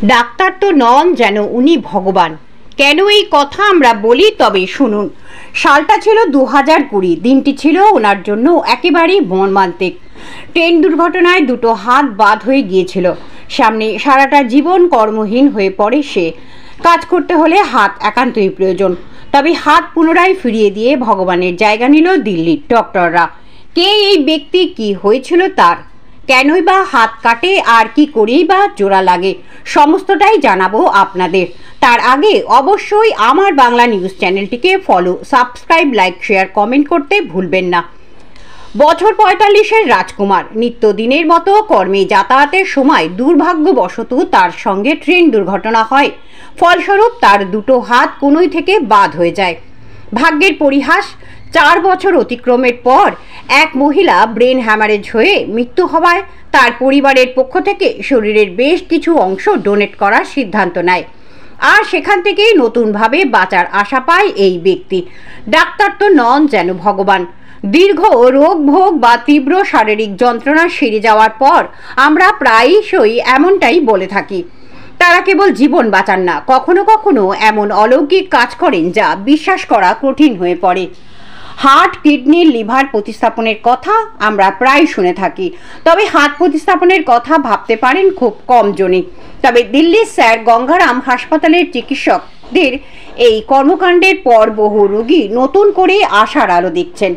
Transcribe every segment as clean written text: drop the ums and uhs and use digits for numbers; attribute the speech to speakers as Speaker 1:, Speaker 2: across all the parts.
Speaker 1: Doctor তো নন, যেন উনি ভগবান। কেন এই কথা আমরা বলি তবে শুনুন। সালটা ছিল 2020। দিনটি ছিল ওনার জন্য একেবারেই মর্মান্তিক। ট্রেন দুর্ঘটনায় দুটো হাত বাদ হয়ে গিয়েছিল। সামনে সারাটা জীবন কর্মহীন হয়ে পড়ে সে। কাজ করতে হলে হাত একান্তই প্রয়োজন। তবে হাত পুনরায় ফিরিয়ে দিয়ে ভগবানের জায়গা নিল দিল্লির ডক্টররা। কে এই ব্যক্তি, কি হয়েছিল তার, কেনই বা হাত কাটে, আর কি করেই বা জোড়া লাগে, সমস্তটাই জানাবো আপনাদের। তার আগে অবশ্যই আমার বাংলা নিউজ চ্যানেলটিকে follow, subscribe, like, share, comment করতে ভুলবেন না। বছর 45-এর রাজকুমার নিত্যদিনের মতো কর্মে যাতায়াতের সময় দুর্ভাগ্যবশত তার সঙ্গে ট্রেন দুর্ঘটনা হয়। ফলস্বরূপ তার দুটো হাত কনুই থেকে বাদ হয়ে যায়। ভাগ্যের পরিহাস, 4 বছর অতিক্রমের পর এক মহিলা ব্রেন হ্যামারেজ হয়ে মৃত্যু হওয়ায় তার পরিবারের পক্ষ থেকে শরীরের বেশ কিছু অংশ ডোনেট করার সিদ্ধান্ত নেয়। আর সেখান থেকেই নতুনভাবে বাঁচার আশা পায় এই ব্যক্তি। ডাক্তার তো নন, যেন ভগবান। দীর্ঘ রোগ ভোগ বা তীব্র শারীরিক যন্ত্রণা সেরে যাওয়ার পর আমরা প্রায়শই এমনটাই বলে থাকি, তারা কেবল জীবন বাঁচান না, কখনো কখনো এমন অলৌকিক কাজ করেন যা বিশ্বাস করা কঠিন হয়ে পড়ে। হার্ট, কিডনি, লিভার প্রতিস্থাপনের কথা আমরা প্রায় শুনে থাকি, তবে হাত প্রতিস্থাপনের কথা ভাবতে পারেন খুব কম জনই। তবে দিল্লির স্যার গঙ্গারাম হাসপাতালের চিকিৎসকদের এই কর্মকাণ্ডের পর বহু রোগী নতুন করে আশার আলো দেখছেন।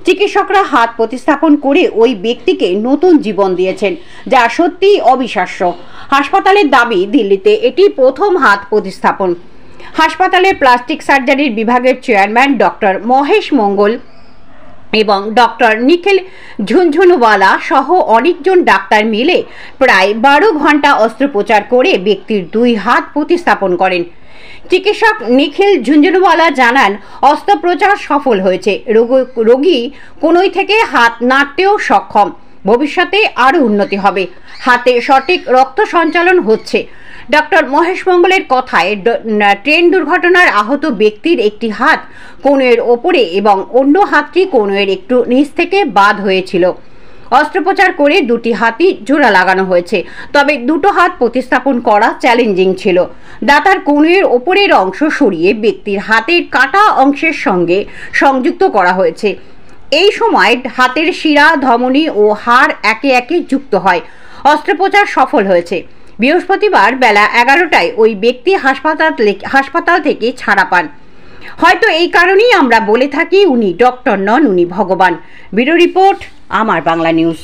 Speaker 1: চিকিৎসকরা হাত প্রতিস্থাপন করে ওই ব্যক্তিকে নতুন জীবন দিয়েছেন, যা সত্যিই অবিশ্বাস্য। হাসপাতালের দাবি, দিল্লিতে এটি প্রথম হাত প্রতিস্থাপন। হাসপাতালের প্লাস্টিক সার্জারির বিভাগের চেয়ারম্যান ডক্টর মহেশ মঙ্গল এবং ডক্টর নিখিল ঝুনঝুনওয়ালা সহ অনেকজন ডাক্তার মিলে প্রায় 12 ঘন্টা অস্ত্রোপচার করে ব্যক্তির 2 হাত প্রতিস্থাপন করেন। চিকিৎসক নিখিল ঝুনঝুনওয়ালা জানান, অস্ত্রোপচার সফল হয়েছে। রোগী কোনই থেকে হাত নাড়তেও সক্ষম। ভবিষ্যতে আরও উন্নতি হবে। হাতে সঠিক রক্ত সঞ্চালন হচ্ছে। ডক্টর মহেশ মঙ্গলের কথায়, ট্রেন দুর্ঘটনার আহত ব্যক্তির একটি হাত কনুইয়ের ওপরে এবং অন্য হাতটি কনুইয়ের একটু নিচ থেকে বাদ হয়েছিল। অস্ত্রোপচার করে 2টি হাতই জোড়া লাগানো হয়েছে, তবে 2টো হাত প্রতিস্থাপন করা চ্যালেঞ্জিং ছিল। দাতার কনুইয়ের ওপরের অংশ সরিয়ে ব্যক্তির হাতের কাটা অংশের সঙ্গে সংযুক্ত করা হয়েছে। এই সময় হাতের শিরা, ধমনী ও হাড় একে একে যুক্ত হয়। অস্ত্রোপচার সফল হয়েছে। বৃহস্পতিবার বেলা 11টায় ওই ব্যক্তি হাসপাতাল থেকে ছাড়া পান। হয়তো এই কারণেই আমরা বলে থাকি, উনি ডক্টর নন, উনি ভগবান। ব্যুরো রিপোর্ট, আমার বাংলা নিউজ।